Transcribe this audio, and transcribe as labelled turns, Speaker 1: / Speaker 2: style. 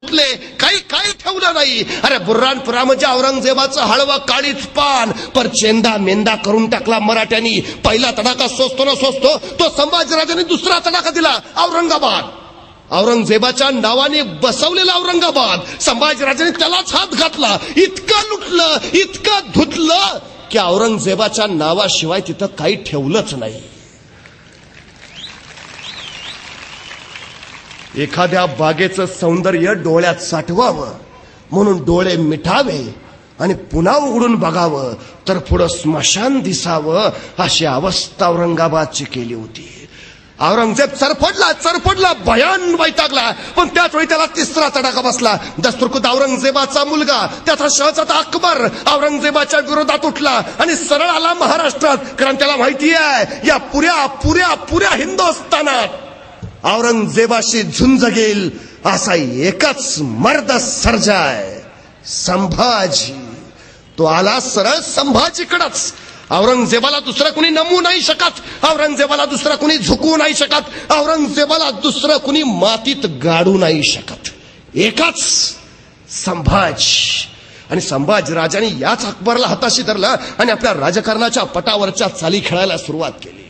Speaker 1: काही काही ठेवलं नाही. अरे बुर्राणपुरा म्हणजे औरंगजेबाचं हळवं काळीच पान, पर चेंदा मेंदा करून टाकला मराठ्यांनी. पहिला तडाखा सोसतो ना सोसतो तो संभाजीराजांनी दुसरा तडाखा दिला. औरंगाबाद, औरंगजेबाच्या नावाने बसवलेला औरंगाबाद, संभाजीराजांनी त्यालाच हात घातला. इतकं लुटलं, इतकं धुतलं की औरंगजेबाच्या नावाशिवाय तिथं काही ठेवलंच नाही. एखाद्या बागेचं सौंदर्य डोळ्यात साठवावं म्हणून डोळे मिटावे आणि पुन्हा उघडून बघावं तर पुढं स्मशान दिसावं, अशी अवस्था औरंगाबादची केली होती. औरंगजेब चरफडला, भयान वैतागला. पण त्याच वेळी त्याला तिसरा तडाखा बसला. दस्तुरखुद औरंगजेबाचा मुलगा, त्याचा शहजादा अकबर औरंगजेबाच्या विरोधात उठला आणि सरळ आला महाराष्ट्रात. कारण त्याला माहिती आहे या पुऱ्या पुऱ्या पुऱ्या हिंदुस्थानात औरंगजेबाशी झुंज घेईल असा एकच मर्द सर्जाय, संभाजी. तो आला सरळ संभाजीकडंच. औरंगजेबाला दुसरं कुणी नमू नाही शकत, औरंगजेबाला दुसरं कुणी झुकवू नाही शकत, औरंगजेबाला दुसरं कुणी मातीत गाडू नाही शकत. एकच संभाजी. आणि संभाजीराजांनी याच अकबरला हाताशी धरलं आणि आपल्या राजकारणाच्या पटावरच्या चाली खेळायला सुरुवात केली.